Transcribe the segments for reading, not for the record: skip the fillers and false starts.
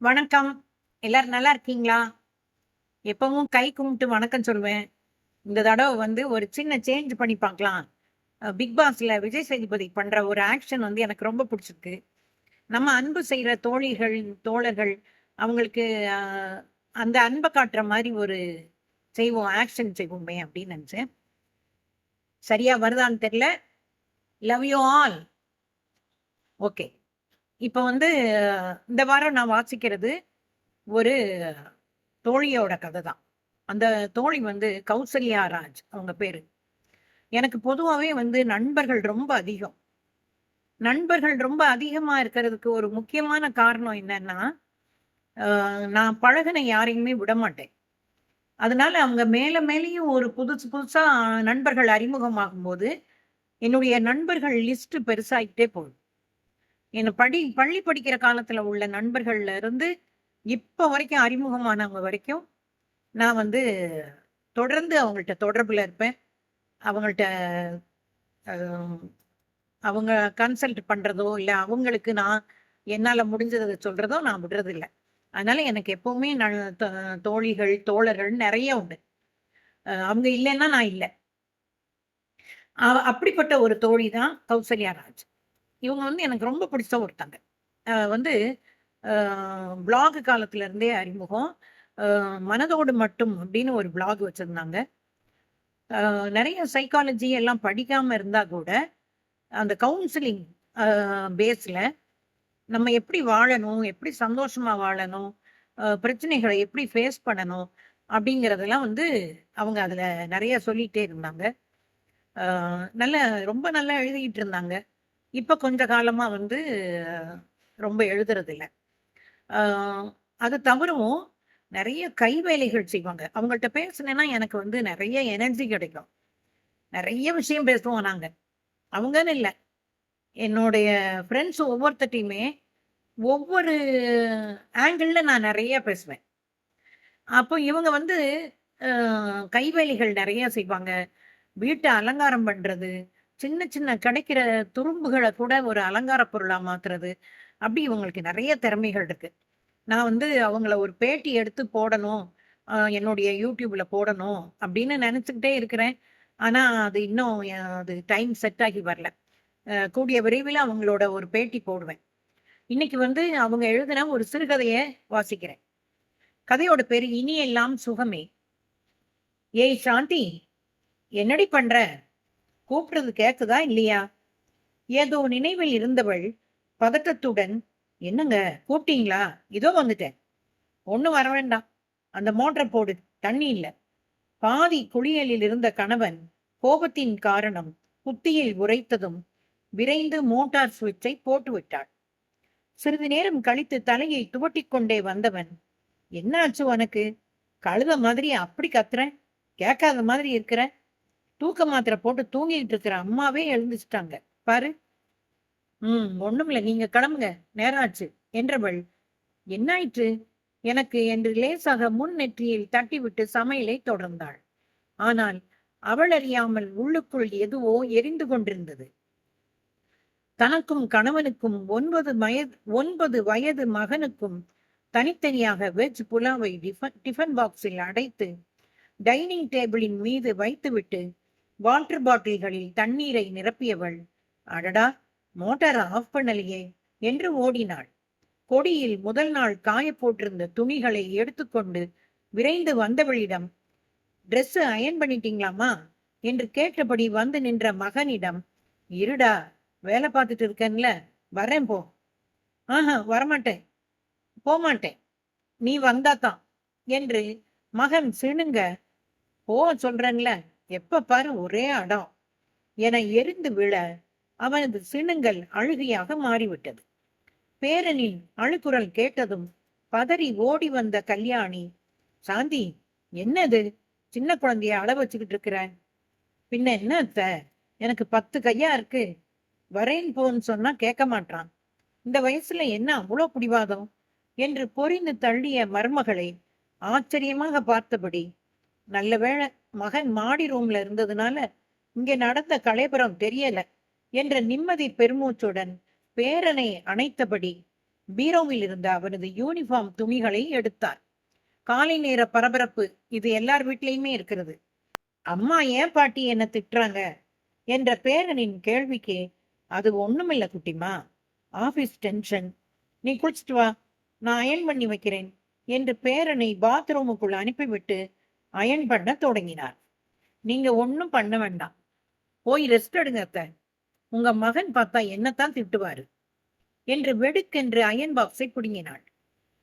வணக்கம். எல்லாரும் நல்லா இருக்கீங்களா? எப்பவும் கை கும்பிட்டு வணக்கம் சொல்வேன். இந்த தடவ வந்து ஒரு சின்ன சேஞ்ச் பண்ணி பார்க்கலாம். பிக் பாஸ்ல விஜய் சேதுபதி பண்ற ஒரு ஆக்ஷன் வந்து எனக்கு ரொம்ப புடிச்சிருக்கு. நம்ம அன்பு செய்ற தோழிகள், தோழர்கள் அவங்களுக்கு அ அந்த அன்ப காட்டுற மாரி ஒரு செய்வோம், ஆக்ஷன் செய்வோமே அப்படின்னு நெனச்சேன். சரியா வருதான்னு தெரியல. Love you all. ஓகே. இப்ப வந்து இந்த வாரம் நான் வாசிக்கிறது ஒரு தோழியோட கத தான். அந்த தோழி வந்து கௌசல்யா ராஜ் அவங்க பேரு. எனக்கு பொதுவாவே வந்து நண்பர்கள் ரொம்ப அதிகம். நண்பர்கள் ரொம்ப அதிகமா இருக்கிறதுக்கு ஒரு முக்கியமான காரணம் என்னன்னா, நான் பழகுன யாரையுமே விடமாட்டேன். அதனால அவங்க மேல மேலயும் ஒரு புதுசு புதுசா நண்பர்கள் அறிமுகமாகும்போது, என்னுடைய நண்பர்கள் லிஸ்ட் பெருசாயிட்டே போகுது. என்ன பள்ளி படிக்கிற காலத்துல உள்ள நண்பர்கள்ல இருந்து, இப்ப வரைக்கும் அறிமுகமானவங்க வரைக்கும், நான் வந்து தொடர்ந்து அவங்கள்ட்ட தொடர்புல இருப்பேன். அவங்கள்ட்ட அ அவங்க கன்சல்ட் பண்றதோ, இல்ல அவங்களுக்கு நான் என்னால முடிஞ்சத சொல்றதோ நான் விடுறதில்ல. அதனால எனக்கு எப்பவுமே தோழிகள், தோழர்கள் நெறைய உண்டு. அவங்க இல்லன்னா நான் இல்ல. அப்படிப்பட்ட ஒரு தோழி தான் கௌசல்யா ராஜ். இவங்க வந்து எனக்கு ரொம்ப பிடிச்ச ஒருத்தங்க. வந்து அ வ்ளாக் காலத்துல இருந்தே அறிமுகம். அ மனதோடு மட்டும் அப்படின்னு ஒரு வ்ளாக் வச்சிருந்தாங்க. நெறைய சைக்காலஜி எல்லாம் படிக்காம இருந்தா கூட, அந்த கவுன்சிலிங் பேஸ்ல நம்ம எப்படி வாழணும்? எப்படி சந்தோஷமா வாழணும்? பிரச்சனைகள எப்படி ஃபேஸ் பண்ணணும்? அப்படிங்கிறதெல்லாம் வந்து அவங்க அதுல நெறைய சொல்லிட்டே இருந்தாங்க. அ நல்ல ரொம்ப நல்லா எழுதிட்டு இருந்தாங்க. இப்ப கொஞ்ச காலமா வந்து அஹ், ரொம்ப எழுதுறதில்ல. அ அது தவிரவும் நெறைய கைவேலைகள் செய்வாங்க. அவங்கள்ட்ட பேசினேன்னா எனக்கு வந்து நெறைய எனர்ஜி கிடைக்கும். நெறைய விஷயம் பேசுவோம் நாங்க. அவங்கன்னு இல்ல. என்னுடைய ஃப்ரெண்ட்ஸ் ஒவ்வொருத்தர்ட்டயுமே ஒவ்வொரு ஆங்கிள்ல நான் நெறைய பேசுவேன். அப்போ இவங்க வந்து அ கைவேலைகள் நெறைய செய்வாங்க. வீட்ட அலங்காரம் பண்றது, சின்ன சின்ன கிடைக்கிற துரும்புகள கூட ஒரு அலங்கார பொருளா மாத்துறது, அப்படி இவங்களுக்கு நெறைய திறமைகள் இருக்கு. நான் வந்து அவங்கள ஒரு பேட்டி எடுத்து போடணும், என்னுடைய YouTubeல போடணும் அப்படின்னு நெனச்சுக்கிட்டே இருக்கிறேன். ஆனா, அது இன்னும் அது டைம் செட் ஆகி வரல. கூடிய விரைவில அவங்களோட ஒரு பேட்டி போடுவேன். இன்னைக்கு வந்து அவங்க எழுதின ஒரு சிறுகதைய வாசிக்கிறேன். கதையோட பேரு "இனி எல்லாம் சுகமே". "ஏய் சாந்தி! என்னடி பண்ற? கூப்பிடுறது கேக்குதா இல்லையா?" ஏதோ நினைவில் இருந்தவள் பதட்டத்துடன், "என்னங்க கூப்பிட்டீங்களா? இதோ வந்துட்டேன்." "ஒண்ணும் வர வேண்டாம். அந்த மோட்டர போடு. தண்ணி இல்ல." பாதி குளியலில் இருந்த கணவன் கோபத்தின் காரணம் புத்தியில் உரைத்ததும் விரைந்து மோட்டார் சுவிட்சை போட்டுவிட்டாள். சிறிது நேரம் கழித்து தலையை துவட்டிக் கொண்டே வந்தவன், "என்ன ஆச்சு உனக்கு? கழுத மாதிரி அப்படி கத்துற? கேட்காத மாதிரி இருக்கிற? தூக்க மாத்திரை போட்டு தூங்கிட்டு இருக்கிற அம்மாவே எழுந்துச்சுட்டாங்க பாரு." ஒண்ணுமில்ல, நீங்க கிளம்புங்க, நேரம் ஆச்சு" என்றவள், "என்னாயிற்று எனக்கு?" என்று லேசாக முன் நெற்றியில் தட்டிவிட்டு சமையலை தொடர்ந்தாள். ஆனால் அவள் அறியாமல் உள்ளுக்குள் எதுவோ எரிந்து கொண்டிருந்தது. தனக்கும் கணவனுக்கும் 9 வயது மகனுக்கும் தனித்தனியாக வெஜ் புலாவை டிஃபன் பாக்ஸில் அடைத்து டைனிங் டேபிளின் மீது வைத்துவிட்டு வாட்டர் பாட்டில்களில் தண்ணீரை நிரப்பியவள், "அடடா, மோட்டார் ஆஃப் பண்ணலையே" என்று ஓடினாள். கொடியில் முதல் நாள் காய போட்டிருந்த துணிகளை எடுத்துக்கொண்டு விரைந்து வந்தவளிடம், "ட்ரெஸ் அயன் பண்ணிட்டீங்களாமா?" என்று கேட்டபடி வந்து நின்ற மகனிடம், "இருடா, வேலை பார்த்துட்டு இருக்கேன்ல, வரேன் போ." வரமாட்டேன், போமாட்டேன், நீ வந்தாதான்" என்று மகன் சிணுங்க, "போ சொல்றேன்ல, எப்ப பாரு ஒரே அடம்" என எரிந்து விழ அவனது சிணுங்கல் அழுகையாக மாறிவிட்டது. பேரனின் அழுகுரல் கேட்டதும் பதறி ஓடி வந்த கல்யாணி, "சாந்தி, என்னது சின்ன குழந்தைய அழ வச்சுக்கிட்டு இருக்கிற?" "பின்ன என்ன அத்த, எனக்கு 10 கையா இருக்கு. வரேன் போன்னு சொன்னா கேட்க மாட்டான். இந்த வயசுல என்ன அவ்வளோ பிடிவாதம்?" என்று பொரிந்து தள்ளிய மருமகளை ஆச்சரியமாக பார்த்தபடி, "நல்ல வேளை மகன் மாடி ரூம்ல இருந்ததுனால இங்க நடந்த கலேபரம் தெரியல" என்ற நிம்மதி பெருமூச்சுடன் பேரனை அணைத்தபடி பீரோவில் இருந்த அவரது யூனிஃபார்ம் துணிகளை எடுத்தார். காலை நேர பரபரப்பு இது எல்லார் வீட்லயுமே இருக்கிறது. அம்மா ஏன் பாட்டி என்ன திட்டுறாங்க என்ற பேரனின் கேள்விக்கு, அது ஒண்ணுமில்ல குட்டிமா, ஆபீஸ் டென்ஷன். நீ குளிச்சுட்டு வா, நான் அயன் பண்ணி வைக்கிறேன் என்று பேரனை பாத்ரூமுக்குள் அனுப்பிவிட்டு அயன் பண்ண தொடங்கினார். நீங்க ஒன்னும் பண்ண வேண்டாம், போய் ரெஸ்ட் எடுங்க அத்த. உங்க மகன் பார்த்தா என்னத்தான் திட்டுவாரு என்று வெடுக்கென்று அயன் பாக்ஸை பிடுங்கினாள்.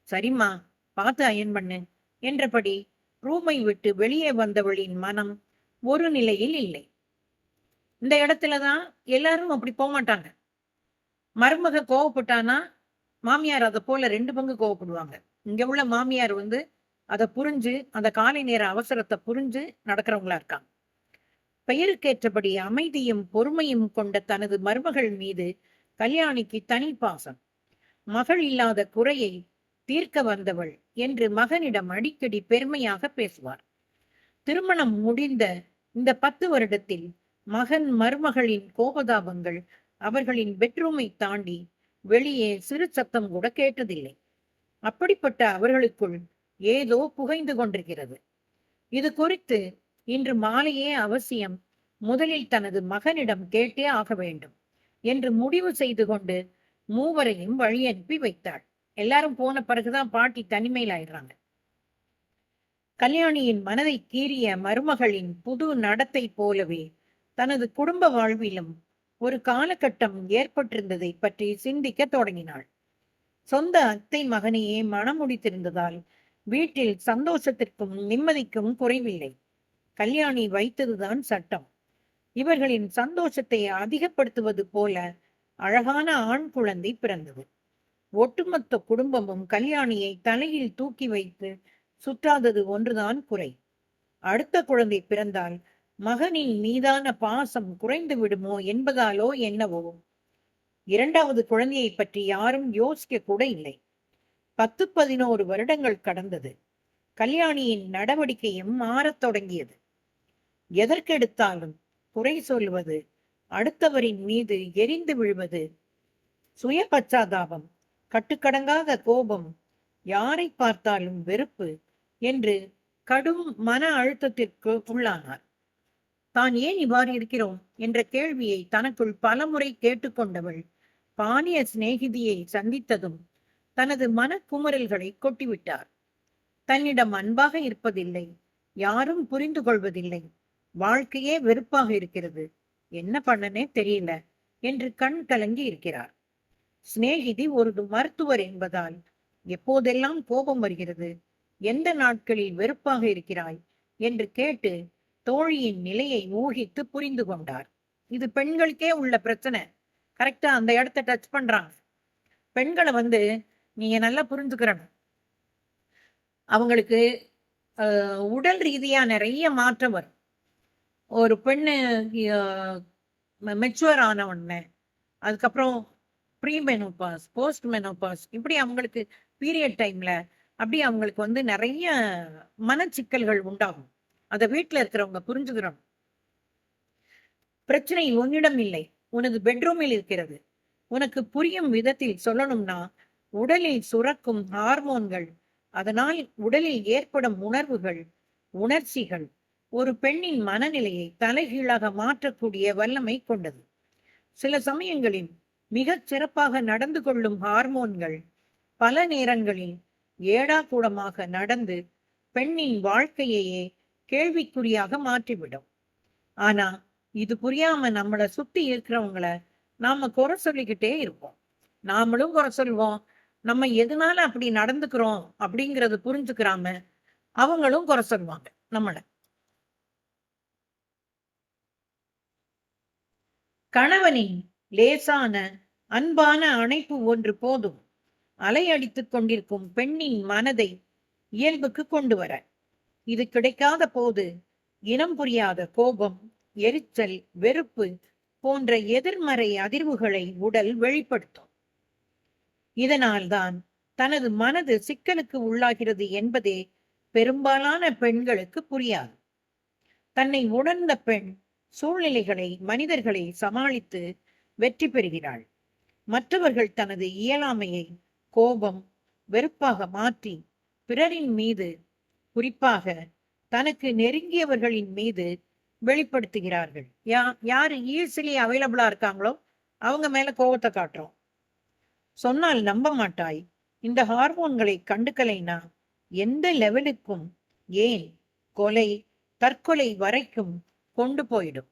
சரிம்மா, பார்த்து அயன் பண்ணு என்றபடி ரூமை விட்டு வெளியே வந்தவளின் மனம் ஒரு நிலையில் இல்லை. இந்த இடத்துலதான் எல்லாரும் அப்படி போக மாட்டாங்க. மருமக கோவப்பட்டானா மாமியார் அதை போல 2 பங்கு கோவப்படுவாங்க. இங்க உள்ள மாமியார் அதை புரிஞ்சு, அந்த காலை நேர அவசரத்தை புரிஞ்சு நடக்கிறவங்களா இருக்காங்க. பெயருக்கேற்றபடி அமைதியும் பொறுமையும் கொண்ட தனது மருமகள் மீது கல்யாணிக்கு தனி பாசம். மகள் இல்லாத குறையை தீர்க்க வந்தவள் என்று மகனிடம் அடிக்கடி பெருமையாக பேசுவார். திருமணம் முடிந்த இந்த 10 வருடத்தில் மகன் மருமகளின் கோபதாபங்கள் அவர்களின் பெட்ரூமை தாண்டி வெளியே சிறு சத்தம் கூட கேட்டதில்லை. அப்படிப்பட்ட அவர்களுக்குள் ஏதோ புகைந்து கொண்டிருக்கிறது. இது குறித்து இன்று மாலையே அவசியம் முதலில் தனது மகனிடம் கேட்டே ஆக வேண்டும் என்று முடிவு செய்து கொண்டு மூவரையும் வழி அனுப்பி வைத்தாள். எல்லாரும் போன பிறகுதான் பாட்டி தனிமையில் ஆயிடுறாங்க. கல்யாணியின் மனதை கீறிய மருமகளின் புது நடத்தை போலவே தனது குடும்ப வாழ்விலும் ஒரு காலகட்டம் ஏற்பட்டிருந்ததை பற்றி சிந்திக்க தொடங்கினாள். சொந்த அத்தை மகனையே மனம் முடித்திருந்ததால் வீட்டில் சந்தோஷத்திற்கும் நிம்மதிக்கும் குறைவில்லை. கல்யாணி வைத்ததுதான் சட்டம். இவர்களின் சந்தோஷத்தை அதிகப்படுத்துவது போல அழகான ஆண் குழந்தை பிறந்தது. ஒட்டுமொத்த குடும்பமும் கல்யாணியை தலையில் தூக்கி வைத்து சுற்றாதது ஒன்றுதான் குறை. அடுத்த குழந்தை பிறந்தால் மகனின் மீதான பாசம் குறைந்து விடுமோ என்பதாலோ என்னவோ 2வது குழந்தையை பற்றி யாரும் யோசிக்க கூட இல்லை. 10-11 வருடங்கள் கடந்தது. கல்யாணியின் நடவடிக்கையும் மாறத் தொடங்கியது. எதற்கெடுத்தாலும் குறை சொல்வது, அடுத்தவரின் மீது எரிந்து விழுவது, சுய பச்சாதாபம், கட்டுக்கடங்காத கோபம், யாரை பார்த்தாலும் வெறுப்பு என்று கடும் மன அழுத்தத்திற்கு உள்ளானார். தான் ஏன் இவ்வாறு இருக்கிறோம் என்ற கேள்வியை தனக்குள் பலமுறை கேட்டுக்கொண்டவள் பாலிய சிநேகிதியை சந்தித்ததும் தனது மனக்குமுறல்களை கொட்டிவிட்டார். தன்னிடம் அன்பாக இருப்பதில்லை, யாரும் புரிந்து கொள்வதில்லை, வாழ்க்கையே வெறுப்பாக இருக்கிறது, என்ன பண்ணனே தெரியல என்று கண் கலங்கி இருக்கிறார். சிநேகிதி ஒரு மருத்துவர் என்பதால் எப்போதெல்லாம் கோபம் வருகிறது, எந்த நாட்களில் வெறுப்பாக இருக்கிறாய் என்று கேட்டு தோழியின் நிலையை ஊகித்து புரிந்து கொண்டார். இது பெண்களுக்கே உள்ள பிரச்சனை. கரெக்டா அந்த இடத்தை டச் பண்றாங்க. பெண்களை நீங்க நல்லா புரிஞ்சுக்கிறணும். அவங்களுக்கு உடல் ரீதியா நிறைய மாற்றம் வரும். ஒரு பெண்ணு மெச்சுவர் ஆன உடனே, அதுக்கப்புறம் ப்ரீ மெனோபாஸ், போஸ்ட் மெனோபாஸ், இப்படி அவங்களுக்கு பீரியட் டைம்ல அப்படி அவங்களுக்கு நிறைய மனச்சிக்கல்கள் உண்டாகும். அதை வீட்டுல இருக்கிறவங்க புரிஞ்சுக்கிறோம். பிரச்சனை உன்னிடம் இல்லை, உனது பெட்ரூமில் இருக்கிறது. உனக்கு புரியும் விதத்தில் சொல்லணும்னா, உடலில் சுரக்கும் ஹார்மோன்கள், அதனால் உடலில் ஏற்படும் உணர்வுகள், உணர்ச்சிகள் ஒரு பெண்ணின் மனநிலையை தலைகீழாக மாற்றக்கூடிய வல்லமை கொண்டது. சில சமயங்களில் மிகச் சிறப்பாக நடந்து கொள்ளும் ஹார்மோன்கள் பல நேரங்களில் ஏடாகூடமாக நடந்து பெண்ணின் வாழ்க்கையையே கேள்விக்குறியாக மாற்றிவிடும். ஆனா இது புரியாம நம்மளை சுத்தி இருக்கிறவங்கள நாம குறை சொல்லிக்கிட்டே இருப்போம். நாமளும் குறை சொல்வோம். நம்ம எதனால அப்படி நடந்துக்கிறோம் அப்படிங்கறது புரிஞ்சுக்கிறாம அவங்களும் குறை சொல்லுவாங்க நம்மள. கணவனின் லேசான அன்பான அணைப்பு ஒன்று போதும் அலையடித்துக் கொண்டிருக்கும் பெண்ணின் மனதை இயல்புக்கு கொண்டு வர. இது கிடைக்காத போது இனம் புரியாத கோபம், எரிச்சல், வெறுப்பு போன்ற எதிர்மறை அதிர்வுகளை உடல் வெளிப்படுத்தும். இதனால்தான் தனது மனது சிக்கலுக்கு உள்ளாகிறது என்பதே பெரும்பாலான பெண்களுக்கு புரியாது. தன்னை உணர்ந்த பெண் சூழ்நிலைகளை, மனிதர்களை சமாளித்து வெற்றி பெறுகிறாள். மற்றவர்கள் தனது இயலாமையை கோபம், வெறுப்பாக மாற்றி பிறரின் மீது, குறிப்பாக தனக்கு நெருங்கியவர்களின் மீது வெளிப்படுத்துகிறார்கள். யாரு ஈஸிலி அவைலபிளா இருக்காங்களோ அவங்க மேல கோபத்தை காட்டுறோம். சொன்னால் நம்ப மாட்டாய், இந்த ஹார்மோன்களை கண்டுக்கலைனா எந்த லெவலுக்கும், ஏன் கொலை, தற்கொலை வரைக்கும் கொண்டு போயிடும்.